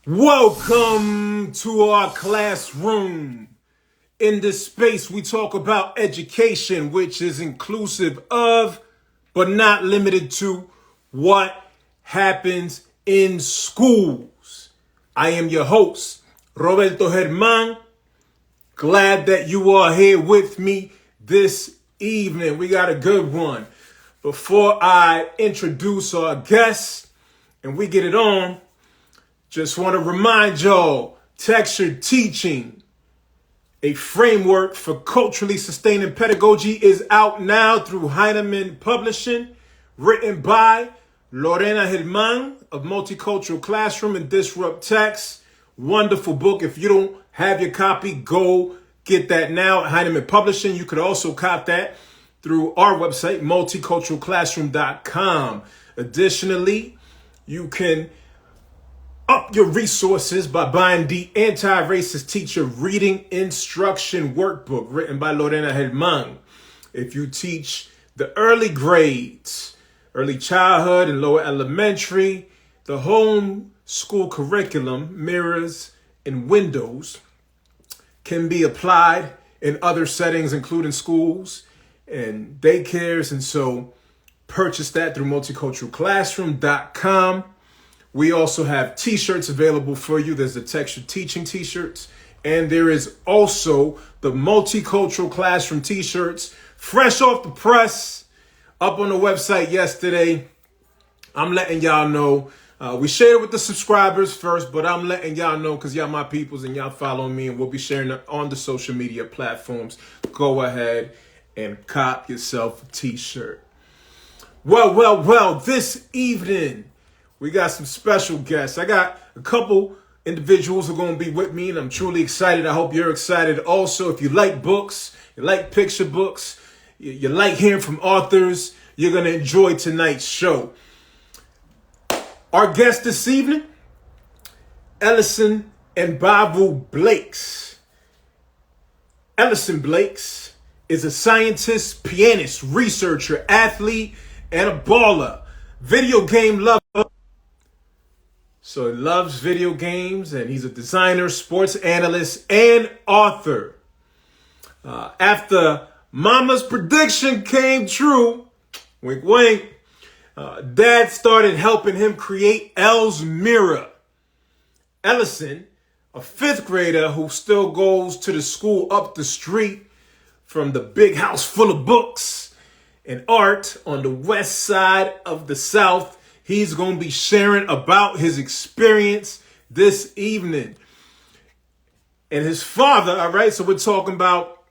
Welcome to our classroom. In this space, we talk about education, which is inclusive of, but not limited to, what happens in schools. I am your host, Roberto Germán. Glad that you are here with me this evening. We got a good one. Before I introduce our guests and we get it on, just want to remind y'all, Textured Teaching, a framework for culturally sustaining pedagogy, is out now through Heinemann Publishing, written by Lorena Germán of Multicultural Classroom and Disrupt Text. Wonderful book. If you don't have your copy, go get that now at Heinemann Publishing. You could also cop that through our website, multiculturalclassroom.com. Additionally, you can up your resources by buying the Anti-Racist Teacher Reading Instruction Workbook written by Lorena Germán. If you teach the early grades, early childhood and lower elementary, the home school curriculum mirrors and windows can be applied in other settings, including schools and daycares. And so purchase that through multiculturalclassroom.com. We also have t-shirts available for you. There's the Textured Teaching t-shirts, and there is also the Multicultural Classroom t-shirts, fresh off the press, up on the website yesterday. I'm letting y'all know. We shared it with the subscribers first, but I'm letting y'all know because y'all my peoples and y'all follow me, and we'll be sharing it on the social media platforms. Go ahead and cop yourself a t-shirt. Well, this evening, we got some special guests. I got a couple individuals who are going to be with me, and I'm truly excited. I hope you're excited. Also, if you like books, you like picture books, you like hearing from authors, you're going to enjoy tonight's show. Our guest this evening, Ellison Bavu Blakes. Ellison Blakes is a scientist, pianist, researcher, athlete, and a baller. Video game lover. So he loves video games, and he's a designer, sports analyst, and author. After Mama's prediction came true, wink, wink, Dad started helping him create Elle's Mirror. Ellison, a fifth grader who still goes to the school up the street from the big house full of books and art on the west side of the South, he's going to be sharing about his experience this evening. And his father, all right, so we're talking about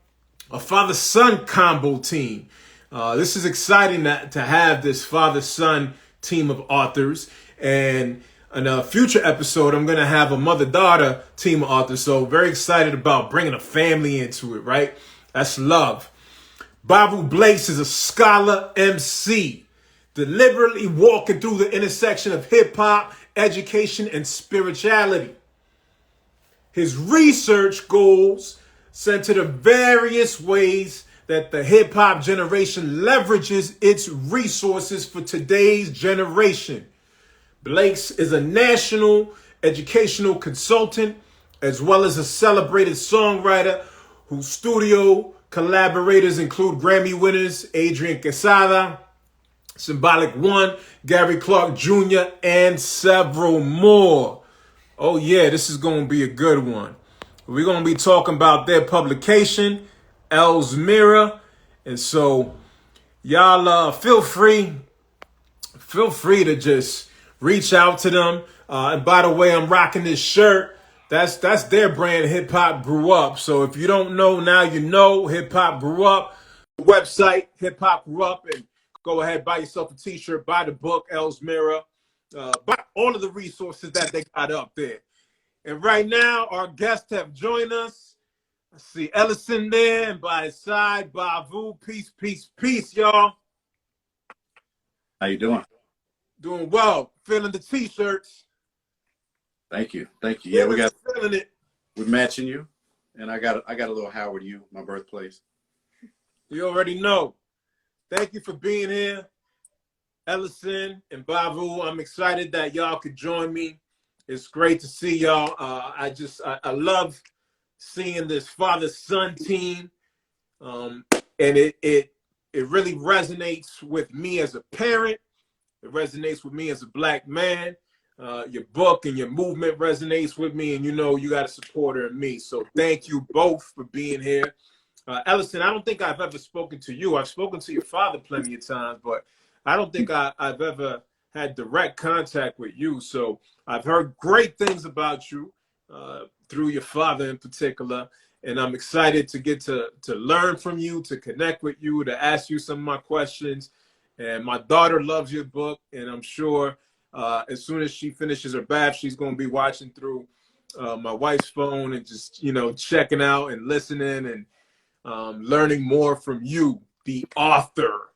a father-son combo team. This is exciting to have this father-son team of authors. And in a future episode, I'm going to have a mother-daughter team of authors. So very excited about bringing a family into it, right? That's love. Bavu Blakes is a scholar MC, deliberately walking through the intersection of hip-hop, education, and spirituality. His research goals center the various ways that the hip-hop generation leverages its resources for today's generation. Blakes is a national educational consultant, as well as a celebrated songwriter whose studio collaborators include Grammy winners Adrian Quesada, Symbolyc One, Gary Clark Jr., and several more. Oh yeah, this is going to be a good one. We're going to be talking about their publication, Elle's Mirror. And so y'all feel free to just reach out to them. And by the way, I'm rocking this shirt. That's their brand, Hip Hop Grew Up. So if you don't know, now you know. Hip Hop Grew Up. Website, Hip Hop Grew Up. And go ahead, buy yourself a t-shirt, buy the book, Elle's Mirror. Buy all of the resources that they got up there. And right now, our guests have joined us. I see Ellison there, and by his side, Bavu. Peace, peace, peace, y'all. How you doing? Doing well. Feeling the t-shirts. Thank you. Yeah, feeling it. We're matching you, and I got a little Howard U, my birthplace. You already know. Thank you for being here, Ellison and Bavu. I'm excited that y'all could join me It's great to see y'all. I love seeing this father-son team, and it really resonates with me as a parent. It resonates with me as a Black man. Your book and your movement resonates with me, and you know you got a supporter in me. So thank you both for being here. Ellison, I don't think I've ever spoken to you. I've spoken to your father plenty of times, but I don't think I've ever had direct contact with you. So I've heard great things about you through your father in particular, and I'm excited to get to learn from you, to connect with you, to ask you some of my questions. And my daughter loves your book, and I'm sure as soon as she finishes her bath, she's going to be watching through my wife's phone and just, you know, checking out and listening and learning more from you, the author,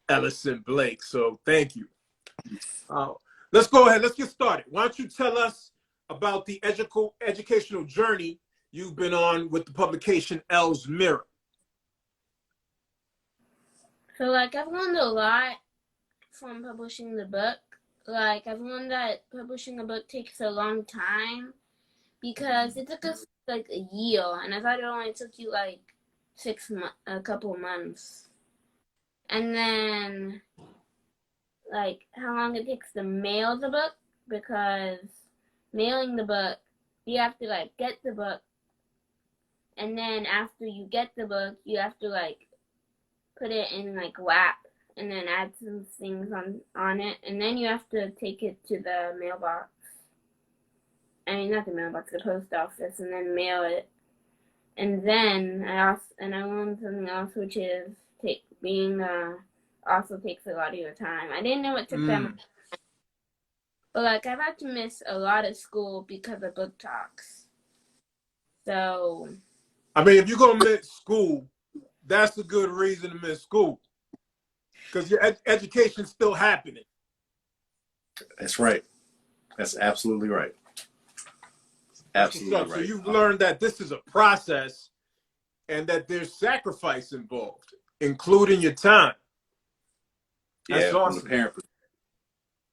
Ellison Blakes. So thank you. Let's go ahead. Let's get started. Why don't you tell us about the educational journey you've been on with the publication Elle's Mirror? So, like, I've learned a lot from publishing the book. Like, I've learned that publishing a book takes a long time because it took us, like, a year. And I thought it only took you, like, a couple of months. And then, like, how long it takes to mail the book, because mailing the book, you have to, like, get the book. And then after you get the book, you have to, like, put it in like wrap and then add some things on it, and then you have to take it to the mailbox. I mean, not the mailbox, the post office, and then mail it. And then I learned something else, which is being also takes a lot of your time. I didn't know it took that much time, but like I've had to miss a lot of school because of book talks. So, I mean, if you're gonna miss school, that's a good reason to miss school, because your education's still happening. That's right. That's absolutely right. Absolutely right. So you've learned that this is a process and that there's sacrifice involved, including your time. That's awesome.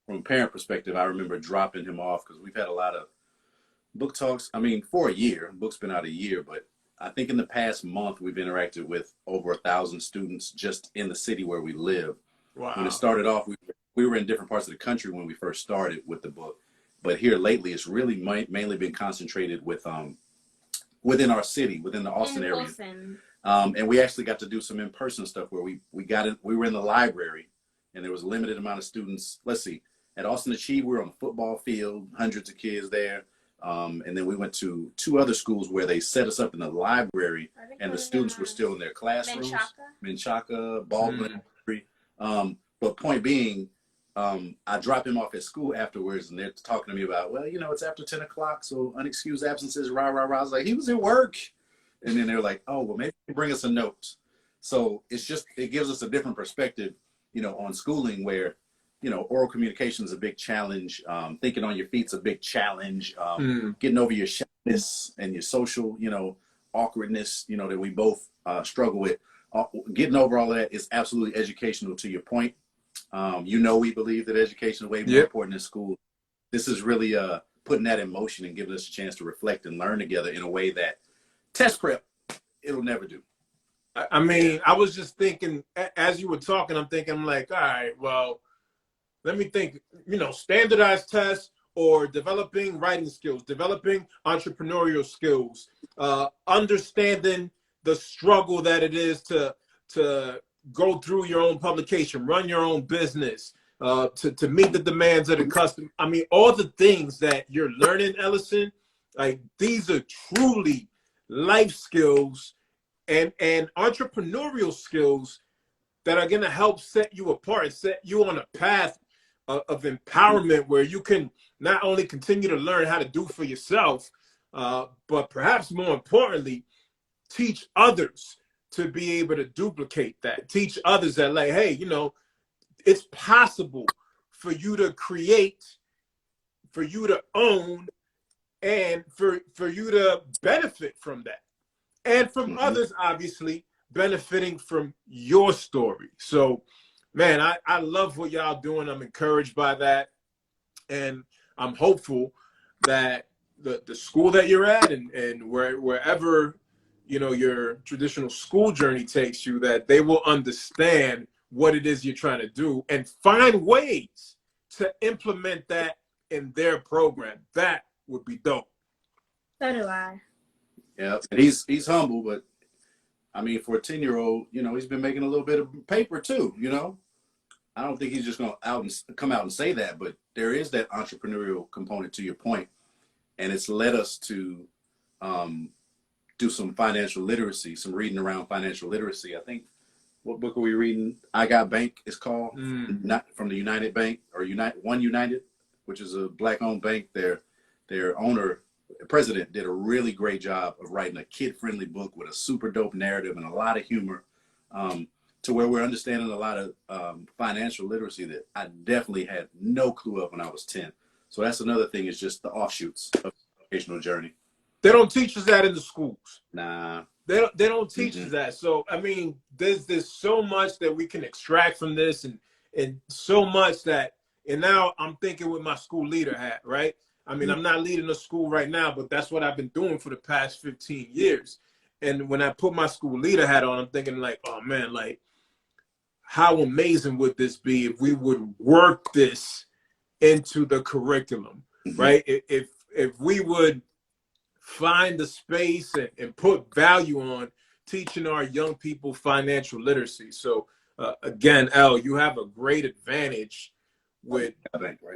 From a parent perspective, I remember dropping him off because we've had a lot of book talks. I mean, for a year, the book's been out a year, but I think in the past month, we've interacted with over 1,000 students just in the city where we live. Wow. When it started off, we were in different parts of the country when we first started with the book. But here lately, it's really mainly been concentrated with within our city, within the Austin area. And we actually got to do some in-person stuff where we were in the library, and there was a limited amount of students. Let's see, at Austin Achieve, we were on the football field, hundreds of kids there. And then we went to 2 other schools where they set us up in the library, and the students were still in their classrooms. Menchaca, Baldwin. But point being, I dropped him off at school afterwards, and they're talking to me about, well, you know, it's after 10 o'clock, so unexcused absences, rah, rah, rah. I was like, he was at work. And then they're like, oh, well, maybe bring us a note. So it gives us a different perspective, you know, on schooling where, you know, oral communication is a big challenge. Thinking on your feet's a big challenge. Getting over your shyness and your social, you know, awkwardness, you know, that we both struggle with. Getting over all of that is absolutely educational. To your point, you know, we believe that education is way more important than school. This is really putting that in motion and giving us a chance to reflect and learn together in a way that test prep, it'll never do. I mean, I was just thinking, as you were talking, I'm like, all right, well, let me think, you know, standardized tests or developing writing skills, developing entrepreneurial skills, understanding the struggle that it is to go through your own publication, run your own business, to meet the demands of the customer. I mean, all the things that you're learning, Ellison, like these are truly life skills and entrepreneurial skills that are going to help set you apart and set you on a path of empowerment where you can not only continue to learn how to do for yourself, but perhaps more importantly, teach others to be able to duplicate that. Teach others that, like, hey, you know, it's possible for you to create, for you to own, and for you to benefit from that. And from others, obviously, benefiting from your story. So, man, I love what y'all doing. I'm encouraged by that. And I'm hopeful that the school that you're at and wherever, you know, your traditional school journey takes you, that they will understand what it is you're trying to do and find ways to implement that in their program. That would be dope. So do I. Yeah, and he's humble, but I mean, for a 10-year-old, you know, he's been making a little bit of paper too. You know, I don't think he's just gonna come out and say that, but there is that entrepreneurial component to your point, and it's led us to do some financial literacy, some reading around financial literacy. I think, what book are we reading? I Got Bank is called, not from the United Bank or One United, which is a Black-owned bank. Their owner, president, did a really great job of writing a kid-friendly book with a super dope narrative and a lot of humor, to where we're understanding a lot of financial literacy that I definitely had no clue of when I was 10. So that's another thing, is just the offshoots of the educational journey. They don't teach us that in the schools. Nah. They don't teach us that. So I mean, there's so much that we can extract from this, and so much that, and now I'm thinking with my school leader hat, right? I mean, I'm not leading a school right now, but that's what I've been doing for the past 15 years. And when I put my school leader hat on, I'm thinking like, oh man, like how amazing would this be if we would work this into the curriculum, right? If we would find the space and put value on teaching our young people financial literacy. So again, El, you have a great advantage with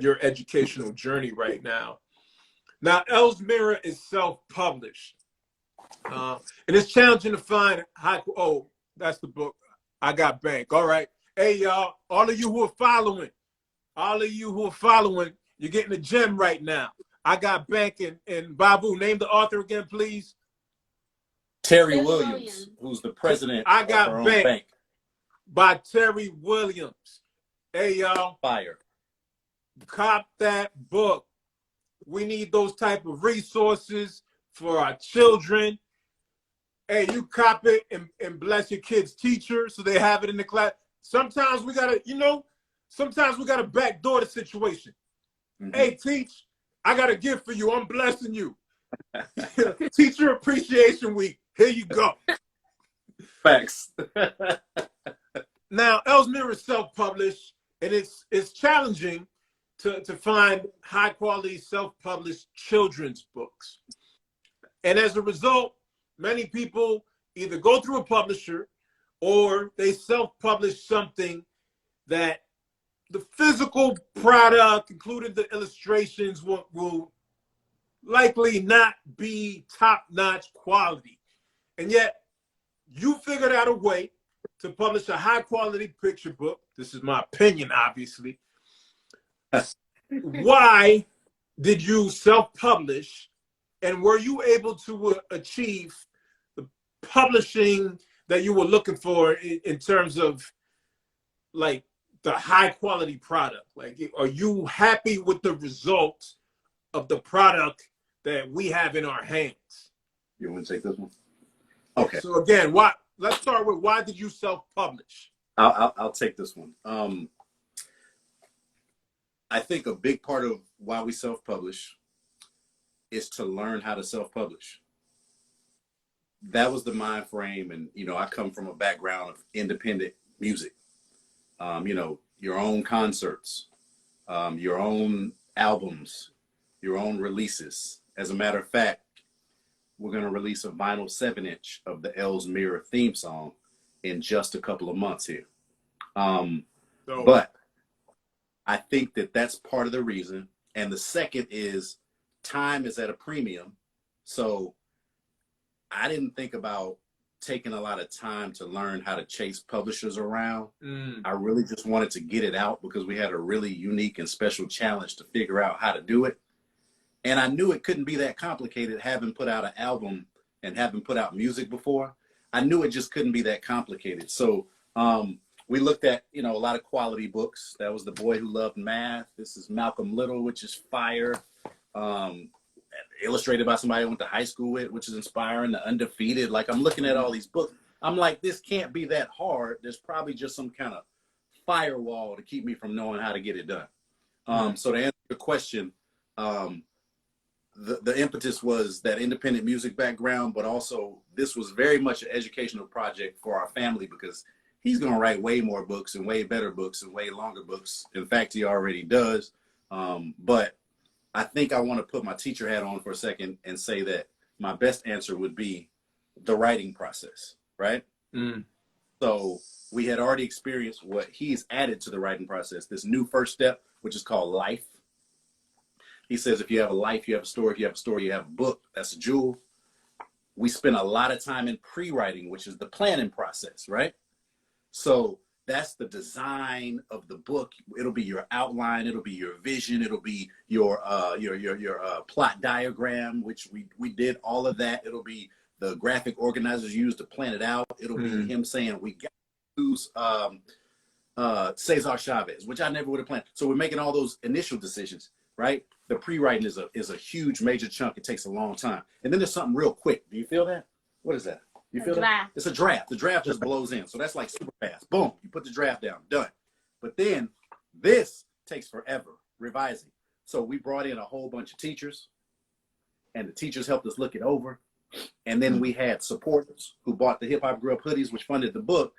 your educational journey right now. Now, El's Mirror is self-published. And it's challenging to find oh, that's the book, I Got Bank. All right. Hey, y'all, all of you who are following, you're getting a gem right now. I Got Bank, and Bavu, name the author again, please. Terry Williams, who's the president I Got of her own Bank bank. By Terry Williams. Hey, y'all. Fire. Cop that book. We need those type of resources for our children. Hey, you cop it and bless your kid's teacher so they have it in the class. Sometimes we gotta backdoor the situation. Hey, teach, I got a gift for you. I'm blessing you. Teacher Appreciation Week. Here you go. Facts. Now, El's Mirror is self-published, and it's challenging to find high-quality self-published children's books. And as a result, many people either go through a publisher or they self-publish something that the physical product, including the illustrations, will likely not be top-notch quality. And yet, you figured out a way to publish a high-quality picture book. This is my opinion, obviously. Why did you self-publish, and were you able to achieve the publishing that you were looking for in terms of like the high-quality product? Like, are you happy with the results of the product that we have in our hands? You want to take this one? Okay. So again, let's start with, why did you self-publish? I'll take this one. I think a big part of why we self-publish is to learn how to self-publish. That was the mind frame. And, you know, I come from a background of independent music. You know, your own concerts, your own albums, your own releases. As a matter of fact, we're going to release a vinyl 7-inch of the El's Mirror theme song in just a couple of months here. But I think that that's part of the reason. And the second is time is at a premium. So I didn't think about taking a lot of time to learn how to chase publishers around. I really just wanted to get it out because we had a really unique and special challenge to figure out how to do it. And I knew it couldn't be that complicated, having put out an album and having put out music before. I knew it just couldn't be that complicated. So we looked at, you know, a lot of quality books. That was The Boy Who Loved Math. This is Malcolm Little, which is fire. Illustrated by somebody I went to high school with, which is inspiring. The Undefeated. Like, I'm looking at all these books. I'm like, this can't be that hard. There's probably just some kind of firewall to keep me from knowing how to get it done. So to answer the question, the impetus was that independent music background, but also this was very much an educational project for our family because he's going to write way more books and way better books and way longer books. In fact, he already does. But I think I want to put my teacher hat on for a second and say that my best answer would be the writing process, right? Mm. So we had already experienced what he's added to the writing process, this new first step, which is called life. He says, if you have a life, you have a story. If you have a story, you have a book. That's a jewel. We spend a lot of time in pre-writing, which is the planning process, right? So that's the design of the book. It'll be your outline. It'll be your vision. It'll be your plot diagram, which we did all of that. It'll be the graphic organizers used to plan it out. It'll be him saying, we got to use Cesar Chavez, which I never would have planned. So we're making all those initial decisions, right? The pre-writing is a huge major chunk. It takes a long time. And then there's something real quick. Do you feel that? What is that? You feel that? It's a draft. The draft just blows in. So that's like super fast. Boom. You put the draft down. Done. But then this takes forever revising. So we brought in a whole bunch of teachers and the teachers helped us look it over. And then we had supporters who bought the Hip Hop Grew Up hoodies, which funded the book.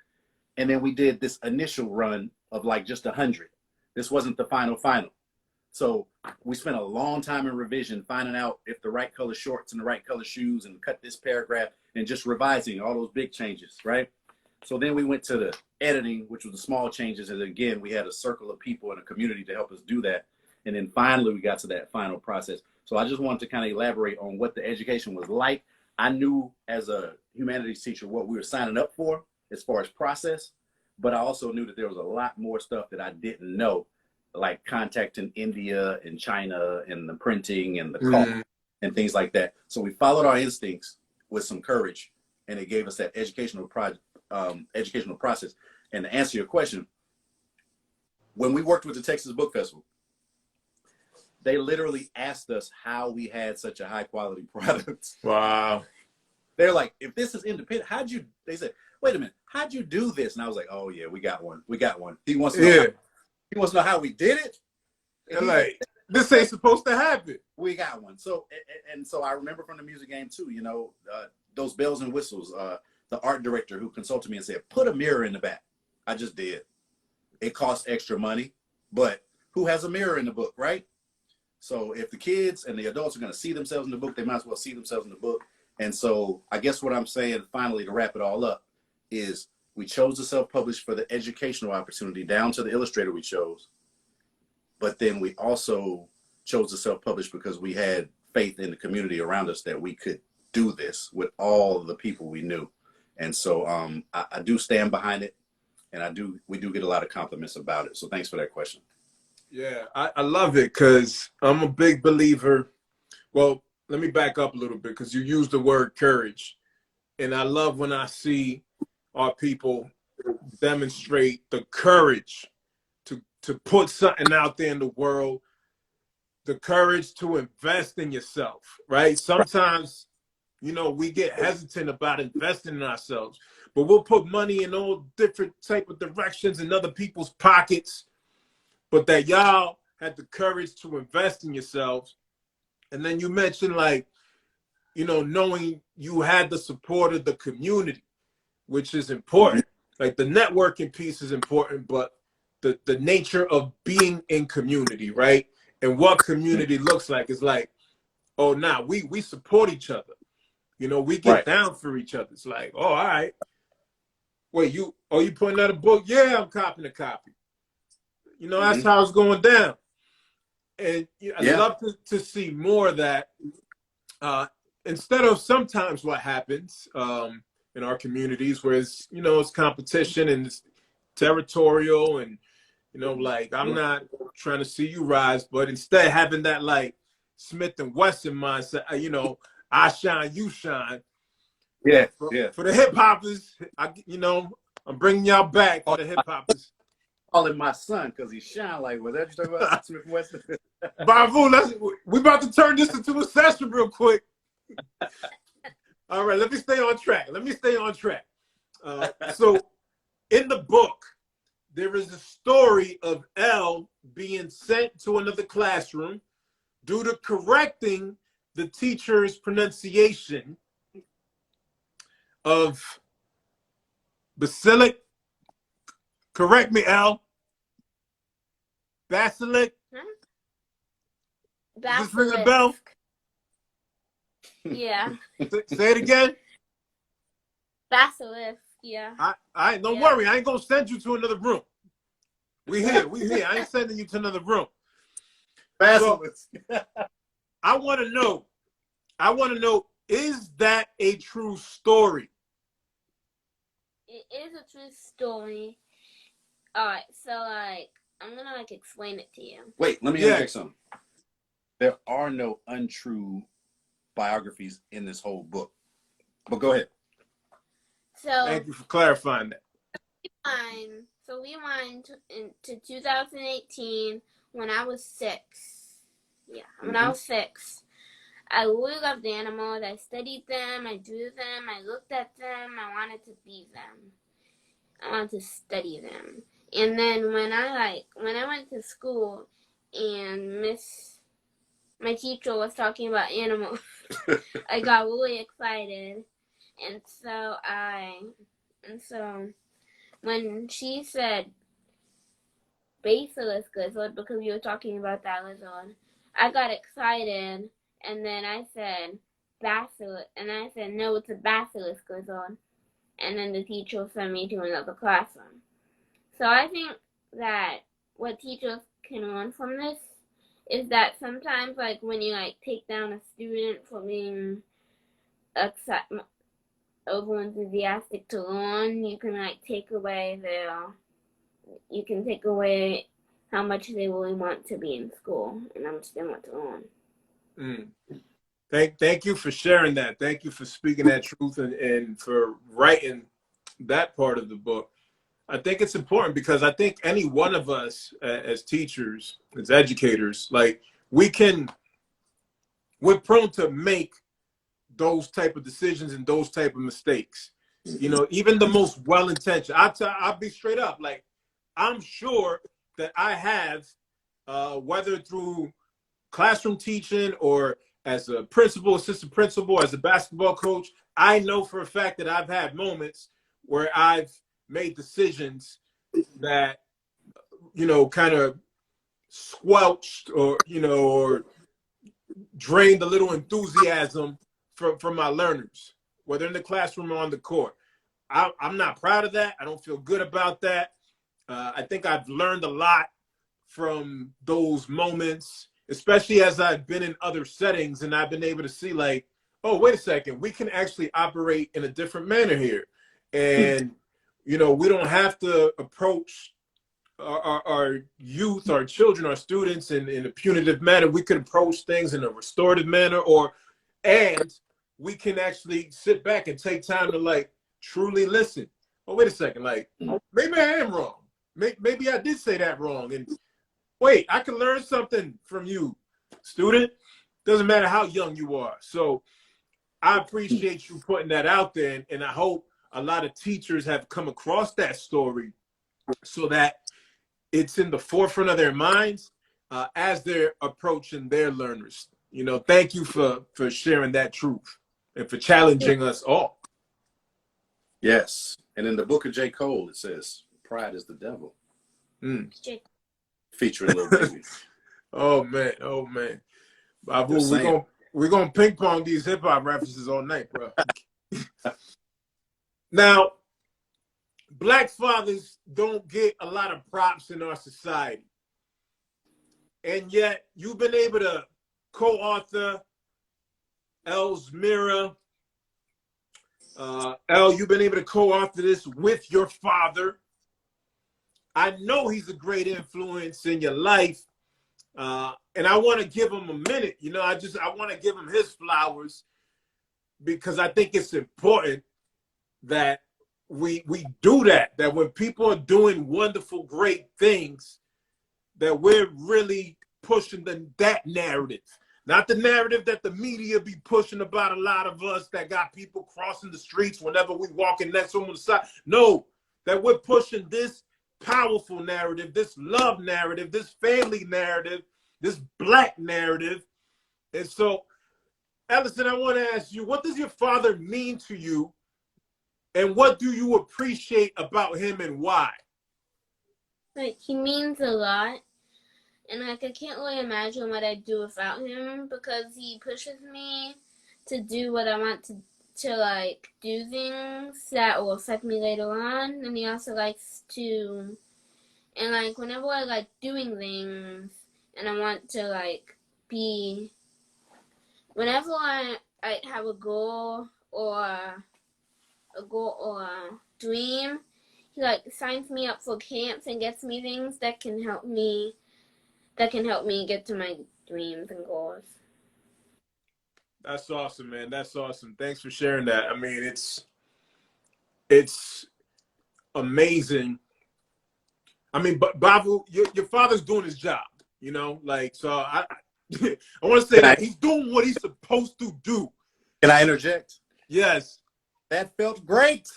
And then we did this initial run of like just 100. This wasn't the final. So we spent a long time in revision, finding out if the right color shorts and the right color shoes and cut this paragraph and just revising all those big changes, right? So then we went to the editing, which was the small changes. And again, we had a circle of people in a community to help us do that. And then finally, we got to that final process. So I just wanted to kind of elaborate on what the education was like. I knew as a humanities teacher what we were signing up for as far as process, but I also knew that there was a lot more stuff that I didn't know, like contacting India and China and the printing and the cost and things like that. So we followed our instincts with some courage, and it gave us that educational process. And to answer your question, when we worked with the Texas Book Festival, they literally asked us how we had such a high quality product. Wow. They're like, if this is independent, they said, wait a minute, how'd you do this? And I was like, oh yeah, we got one. He wants to know how we did it. And like, this ain't supposed to happen. We got one. So, and so I remember from the music game too, those bells and whistles, the art director who consulted me and said, put a mirror in the back. I just did. It costs extra money, but who has a mirror in the book, right? So if the kids and the adults are going to see themselves in the book, they might as well see themselves in the book. And so I guess what I'm saying finally to wrap it all up is we chose to self-publish for the educational opportunity down to the illustrator we chose. But then we also chose to self-publish because we had faith in the community around us that we could do this with all the people we knew. And so I do stand behind it, and we do get a lot of compliments about it. So thanks for that question. Yeah, I love it because I'm a big believer. Well, let me back up a little bit because you used the word courage. And I love when I see our people demonstrate the courage to put something out there in the world, the courage to invest in yourself, right? Sometimes, we get hesitant about investing in ourselves, but we'll put money in all different type of directions in other people's pockets. But that y'all had the courage to invest in yourselves. And then you mentioned knowing you had the support of the community, which is important. Like the networking piece is important, but the nature of being in community, right? And what community looks like is like, oh, nah, we support each other. We get down for each other. It's like, oh, all right. Wait, you putting out a book? Yeah, I'm copying a copy. That's how it's going down. And I'd love to see more of that. Instead of sometimes what happens in our communities where it's competition and it's territorial and, I'm not trying to see you rise, but instead having that like Smith and Wesson mindset, I shine, you shine. Yeah, For the hip hoppers, I'm bringing y'all back for the hip hoppers. Call him my son because he shine like, was that you talking about? Smith Wesson? Bavu, we about to turn this into a session real quick. All right, let me stay on track. So in the book, there is a story of Elle being sent to another classroom due to correcting the teacher's pronunciation of basilic. Correct me, Al. Basilic. Does this ring a bell? Yeah. Say it again. Basilisk. Yeah. Don't worry. I ain't gonna send you to another room. We here. I ain't sending you to another room. Basilisk. So, I want to know, is that a true story? It is a true story. All right, so I'm gonna explain it to you. Wait, let me interject something. There are no untrue biographies in this whole book. But go ahead. So thank you for clarifying that. So we went into 2018 when I was 6. Yeah, when I was 6. I really loved animals. I studied them. I drew them. I looked at them. I wanted to be them. I wanted to study them. And then when I went to school and my teacher was talking about animals, I got really excited. And so when she said basilisk lizard, because we were talking about that lizard, I got excited, and then I said basilisk, and I said, no, it's a basilisk lizard. And then the teacher sent me to another classroom. So I think that what teachers can learn from this is that sometimes, when you take down a student for being over enthusiastic to learn, you can take away how much they really want to be in school and how much they want to learn. Thank you for sharing that. Thank you for speaking that truth and for writing that part of the book. I think it's important because I think any one of us as teachers, as educators, we're prone to make those type of decisions and those type of mistakes. Even the most well-intentioned. I'll be straight up. I'm sure that I have, whether through classroom teaching or as a principal, assistant principal, as a basketball coach, I know for a fact that I've had moments where I've made decisions that, kind of squelched or drained a little enthusiasm from my learners, whether in the classroom or on the court. I'm not proud of that. I don't feel good about that. I think I've learned a lot from those moments, especially as I've been in other settings and I've been able to see oh, wait a second, we can actually operate in a different manner here. And, we don't have to approach our youth, our children, our students in a punitive manner. We could approach things in a restorative manner, and we can actually sit back and take time to truly listen. Oh, wait a second, maybe I am wrong. Maybe I did say that wrong. And wait, I can learn something from you, student. Doesn't matter how young you are. So I appreciate you putting that out there, and I hope a lot of teachers have come across that story so that it's in the forefront of their minds as they're approaching their learners. Thank you for sharing that truth and for challenging us all. Yes. And in the book of J. Cole, it says, pride is the devil. Featuring Lil Baby. Oh, man. Bavu, we're gonna ping pong these hip hop references all night, bro. Now, Black fathers don't get a lot of props in our society. And yet you've been able to co-author Elle's Mirror. Elle, you've been able to co-author this with your father. I know he's a great influence in your life. And I want to give him a minute. I want to give him his flowers because I think it's important that we do that when people are doing wonderful, great things, that we're really pushing that narrative. Not the narrative that the media be pushing about a lot of us that got people crossing the streets whenever we walking next to them on the side. No, that we're pushing this powerful narrative, this love narrative, this family narrative, this Black narrative. And so Ellison, I want to ask you, what does your father mean to you, and what do you appreciate about him, and why? Like, he means a lot, and like I can't really imagine what I'd do without him, because he pushes me to do what I want to like do things that will affect me later on, and he also likes to, and like whenever I like doing things and I want to like be, whenever I have a goal or a dream, he like signs me up for camps and gets me things that can help me get to my dreams and goals. That's awesome, man. That's awesome. Thanks for sharing that. I mean, it's amazing. I mean, but Bavu, your father's doing his job, you know, like, so I want to say that he's doing what he's supposed to do. Can I interject? Yes. That felt great.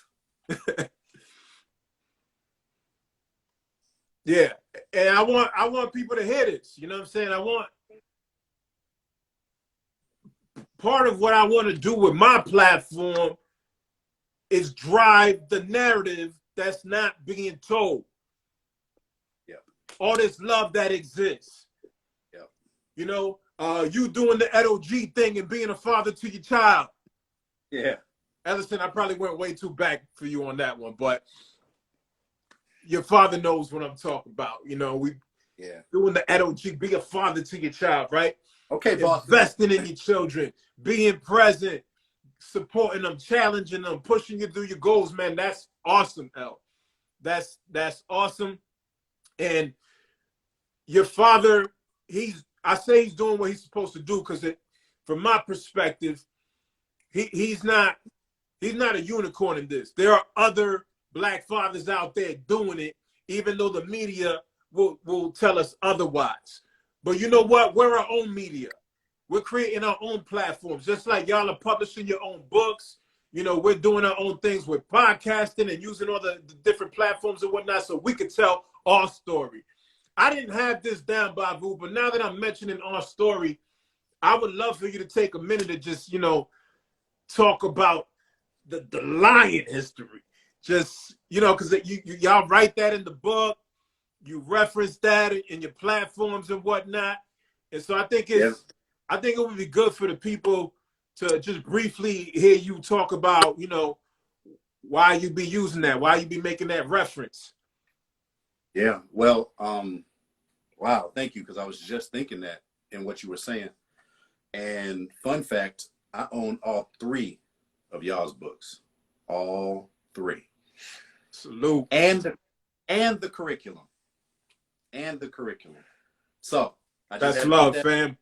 Yeah. And I want people to hear this. You know what I'm saying? Part of what I want to do with my platform is drive the narrative that's not being told. Yep. All this love that exists. Yep. You know, you doing the LOG thing and being a father to your child. Yeah. Ellison, I probably went way too back for you on that one, but your father knows what I'm talking about. You know, doing the LOG, be a father to your child, right? Okay, boss. Investing in your children, being present, supporting them, challenging them, pushing you through your goals, man. That's awesome, El. That's awesome. And your father, I say he's doing what he's supposed to do, because from my perspective, he's not a unicorn in this. There are other Black fathers out there doing it, even though the media will tell us otherwise. But you know what? We're our own media. We're creating our own platforms. Just like y'all are publishing your own books. You know, we're doing our own things with podcasting and using all the different platforms and whatnot, so we could tell our story. I didn't have this down, Bavu, but now that I'm mentioning our story, I would love for you to take a minute to just, you know, talk about the lion history. Just, you know, because y'all write that in the book. You reference that in your platforms and whatnot. And so I think it would be good for the people to just briefly hear you talk about, you know, why you be using that, why you be making that reference. Yeah, well, wow, thank you, because I was just thinking that in what you were saying. And fun fact, I own all 3 of y'all's books. All 3. Salute. And the curriculum. And the curriculum. So that's love, fam.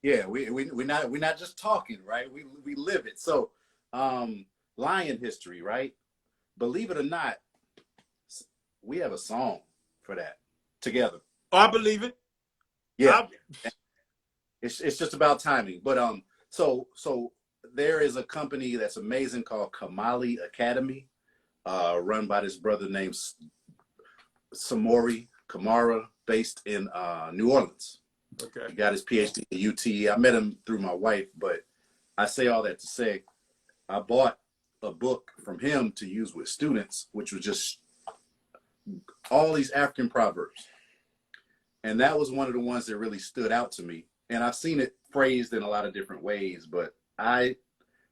Yeah, we're not just talking, right? We live it. So lion history, right? Believe it or not, we have a song for that together. Oh, I believe it. Yeah. It's just about timing. But so there is a company that's amazing called Kamali Academy, run by this brother named Samori Kamara, based in New Orleans. Okay. He got his PhD at UT. I met him through my wife, but I say all that to say I bought a book from him to use with students, which was just all these African proverbs. And that was one of the ones that really stood out to me. And I've seen it phrased in a lot of different ways, but I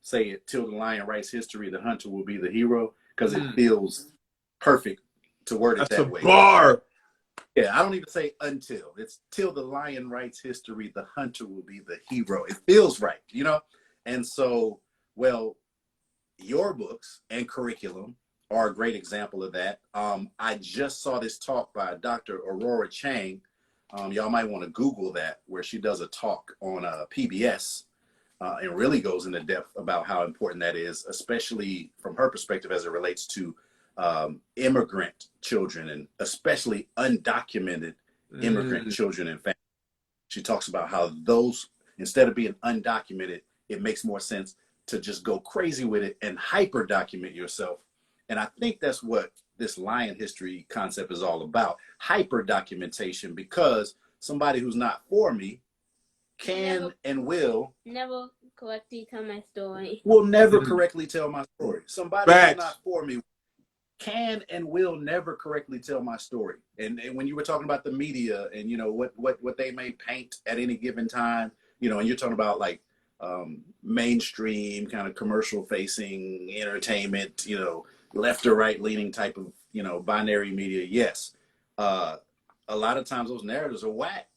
say it, till the lion writes history, the hunter will be the hero, because it feels perfect to word it that way. Bar. Yeah, I don't even say until. It's till the lion writes history, the hunter will be the hero. It feels right, you know? And so, well, your books and curriculum are a great example of that. I just saw this talk by Dr. Aurora Chang. Y'all might want to Google that, where she does a talk on PBS and really goes into depth about how important that is, especially from her perspective as it relates to immigrant children, and especially undocumented immigrant children and families. She talks about how those, instead of being undocumented, it makes more sense to just go crazy with it and hyper document yourself. And I think that's what this lion history concept is all about, hyper documentation, because somebody who's not for me can and will never correctly tell my story. Will never correctly tell my story. Somebody who's not for me can and will never correctly tell my story. And when you were talking about the media and, you know, what they may paint at any given time, you know, and you're talking about like mainstream kind of commercial facing entertainment, you know, left or right leaning type of, you know, binary media. Yes. A lot of times those narratives are whack.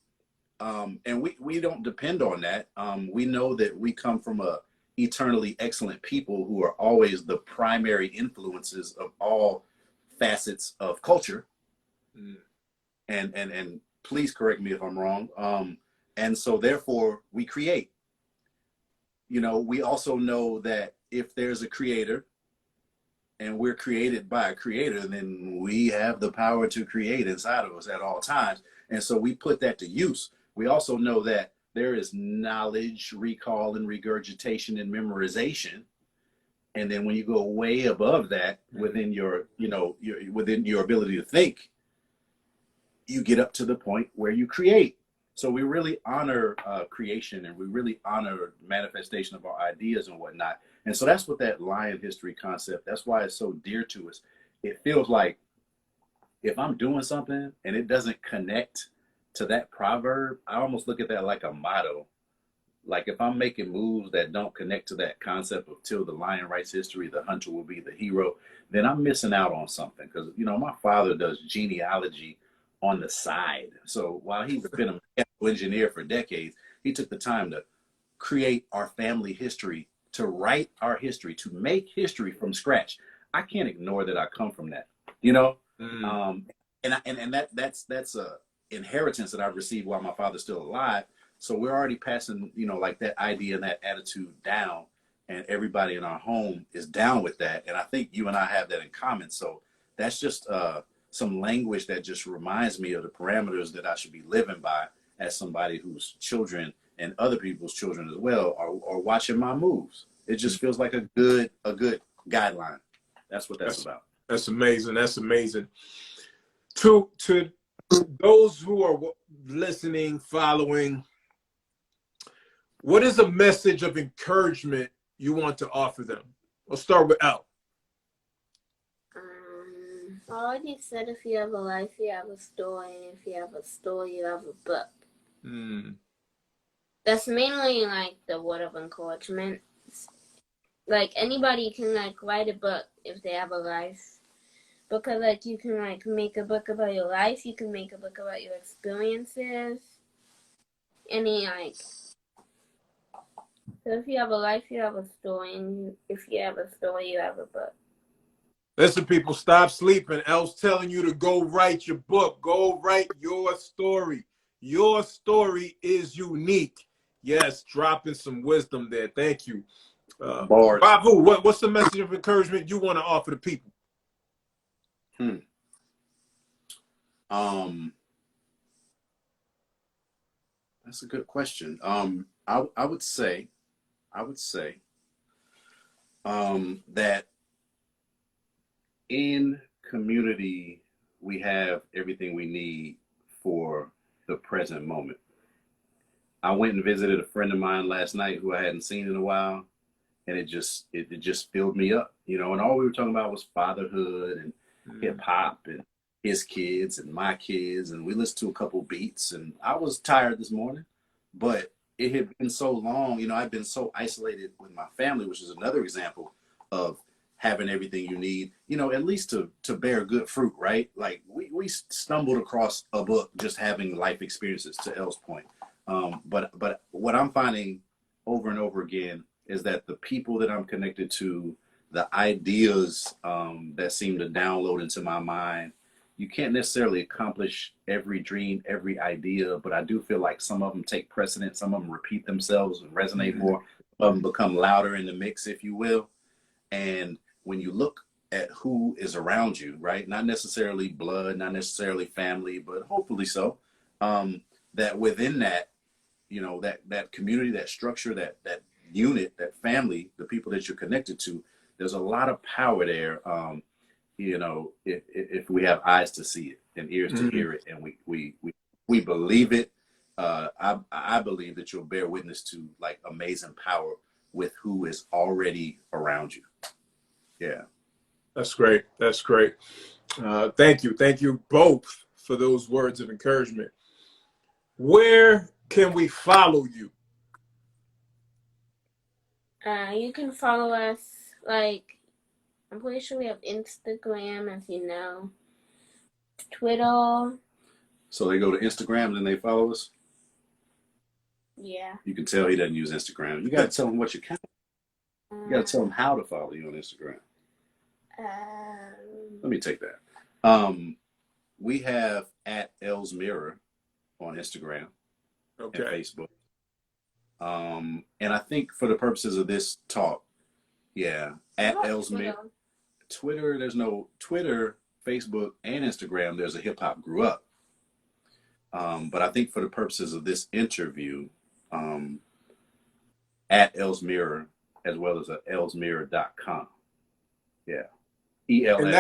And we don't depend on that. We know that we come from a eternally excellent people who are always the primary influences of all facets of culture. And please correct me if I'm wrong. And so therefore we create. You know, we also know that if there's a creator and we're created by a creator, then we have the power to create inside of us at all times. And so we put that to use. We also know that there is knowledge, recall, and regurgitation and memorization. And then when you go way above that within your, you know, within your ability to think, you get up to the point where you create. So we really honor creation, and we really honor manifestation of our ideas and whatnot. And so that's what that lion history concept, that's why it's so dear to us. It feels like if I'm doing something and it doesn't connect to that proverb, I almost look at that like a motto. Like if I'm making moves that don't connect to that concept of till the lion writes history, the hunter will be the hero, then I'm missing out on something. Because, you know, my father does genealogy on the side. So while he's been a mechanical engineer for decades, he took the time to create our family history, to write our history, to make history from scratch. I can't ignore that I come from that, you know? And that's a inheritance that I've received while my father's still alive. So we're already passing, you know, like that idea and that attitude down, and everybody in our home is down with that. And I think you and I have that in common. So that's just some language that just reminds me of the parameters that I should be living by as somebody whose children and other people's children as well are watching my moves. It just feels like a good guideline. That's what that's about. That's amazing. That's amazing. To those who are listening, following, what is a message of encouragement you want to offer them? We'll start with Al. I already said if you have a life, you have a story, and if you have a story, you have a book. That's mainly like the word of encouragement. Like anybody can like write a book if they have a life. Because like you can like make a book about your life, you can make a book about your experiences. Any like, so if you have a life, you have a story, and if you have a story, you have a book. Listen, people, stop sleeping. El's telling you to go write your book. Go write your story. Your story is unique. Yes, dropping some wisdom there. Thank you. Bavu, what's the message of encouragement you want to offer the people? That's a good question. I would say that in community, we have everything we need for the present moment. I went and visited a friend of mine last night who I hadn't seen in a while, and it just filled me up, you know, and all we were talking about was fatherhood and hip hop and his kids and my kids, and we listened to a couple beats, and I was tired this morning, but it had been so long, you know, I've been so isolated with my family, which is another example of having everything you need, you know, at least to bear good fruit, right? Like we stumbled across a book just having life experiences, to Elle's point. But what I'm finding over and over again is that the people that I'm connected to, the ideas that seem to download into my mind, you can't necessarily accomplish every dream, every idea, but I do feel like some of them take precedence, some of them repeat themselves and resonate more, some of them become louder in the mix, if you will. And when you look at who is around you, right, not necessarily blood, not necessarily family, but hopefully so, that within that, you know, that community, that structure, that unit, that family, the people that you're connected to, there's a lot of power there. You know, if we have eyes to see it and ears to hear it, and we believe it, I believe that you'll bear witness to like amazing power with who is already around you. Yeah. That's great. That's great. Thank you. Thank you both for those words of encouragement. Where can we follow you? You can follow us, like, I'm pretty sure we have Instagram, as you know, Twitter. So they go to Instagram and then they follow us? Yeah. You can tell he doesn't use Instagram. You got to tell him what you can. You got to tell him how to follow you on Instagram. Let me take that. We have at Elle's Mirror on Instagram and Facebook. And I think for the purposes of this talk, yeah, at Elle's Mirror. Twitter, there's no Twitter, Facebook, and Instagram. There's a Hip Hop Grew Up. But I think for the purposes of this interview, at Elle's Mirror, as well as at ellsmirror.com. Yeah. ELS. And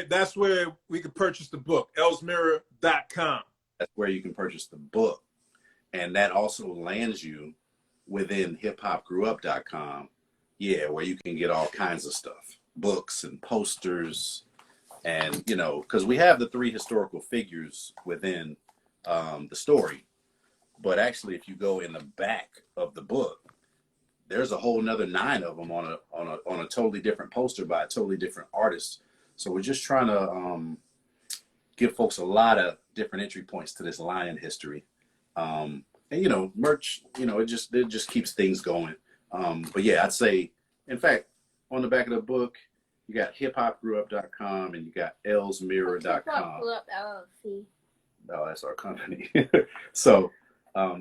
that's where we can purchase the book, ellsmirror.com. That's where you can purchase the book. And that also lands you within hiphopgrew-up.com, yeah, where you can get all kinds of stuff, books and posters, and, you know, because we have the 3 historical figures within the story, but actually if you go in the back of the book, there's a whole nother 9 of them on a totally different poster by a totally different artist. So we're just trying to give folks a lot of different entry points to this Lion history. And, you know, merch, you know, it just keeps things going. But yeah, I'd say, in fact, on the back of the book, you got hiphopgrew-up.com and you got ellsmirror.com. Hip-Hop Grew Up LLC. Oh, that's our company. So,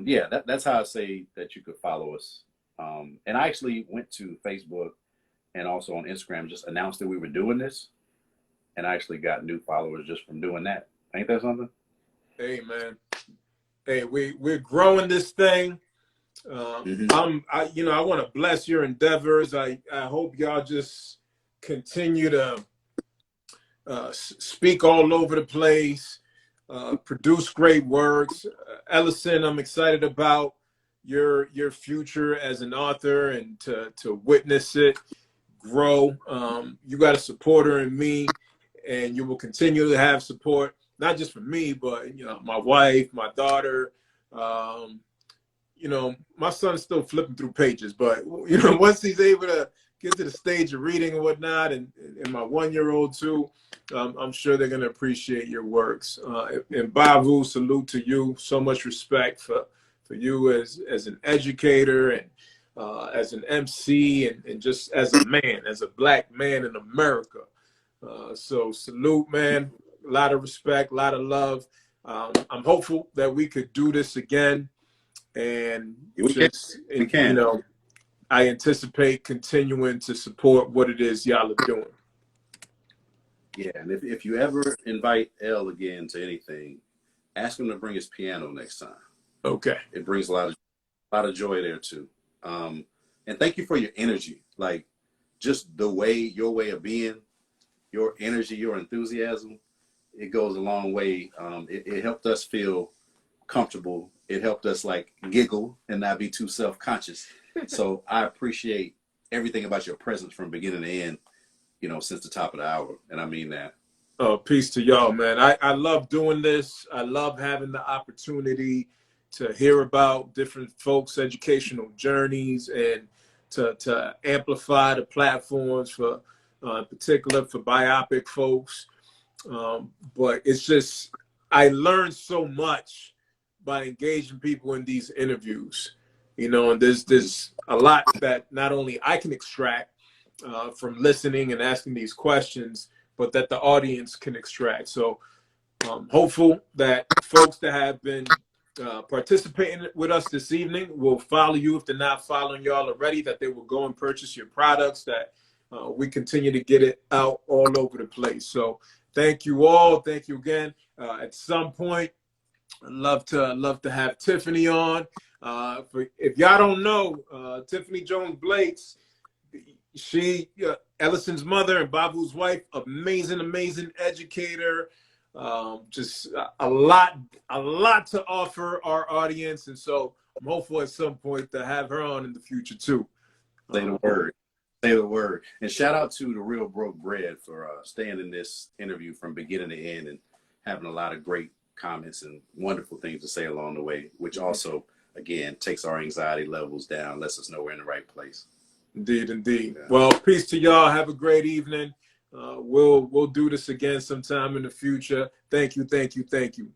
yeah, that's how I say that you could follow us. And I actually went to Facebook and also on Instagram, just announced that we were doing this. And I actually got new followers just from doing that. Ain't that something? Hey, man. Hey, we're growing this thing. I want to bless your endeavors. I hope y'all just continue to speak all over the place, produce great works. Ellison, I'm excited about your future as an author and to witness it grow. You got a supporter in me, and you will continue to have support. Not just for me, but, you know, my wife, my daughter, you know, my son's still flipping through pages, but, you know, once he's able to get to the stage of reading and whatnot, and my 1-year-old too, I'm sure they're going to appreciate your works. And Bavu, salute to you. So much respect for you as an educator and as an MC and just as a man, as a Black man in America. So salute, man. A lot of respect, a lot of love. I'm hopeful that we could do this again, and we can. You know, I anticipate continuing to support what it is y'all are doing. Yeah, and if you ever invite Elle again to anything, ask him to bring his piano next time. Okay. It brings a lot of joy there too. And thank you for your energy, like just your way of being, your energy, your enthusiasm. It goes a long way. It helped us feel comfortable. It helped us like giggle and not be too self-conscious. So I appreciate everything about your presence from beginning to end, you know, since the top of the hour. And I mean that. Oh, peace to y'all, man. I love doing this. I love having the opportunity to hear about different folks' educational journeys and to amplify the platforms for, in particular for biopic folks. But it's just, I learned so much by engaging people in these interviews, you know, and there's a lot that not only I can extract from listening and asking these questions, but that the audience can extract. So hopeful that folks that have been participating with us this evening will follow you if they're not following y'all already, that they will go and purchase your products, that we continue to get it out all over the place. So thank you all. Thank you again. At some point, I'd love to have Tiffany on. If y'all don't know, Tiffany Jones Blakes, she Ellison's mother and Bavu's wife, amazing educator, Just a lot to offer our audience, and so I'm hopeful at some point to have her on in the future too. Say the word. Say the word. And shout out to the Real Broke Bread for staying in this interview from beginning to end and having a lot of great comments and wonderful things to say along the way, which also, again, takes our anxiety levels down, lets us know we're in the right place. Indeed, indeed. Yeah. Well, peace to y'all. Have a great evening. We'll do this again sometime in the future. Thank you, thank you, thank you.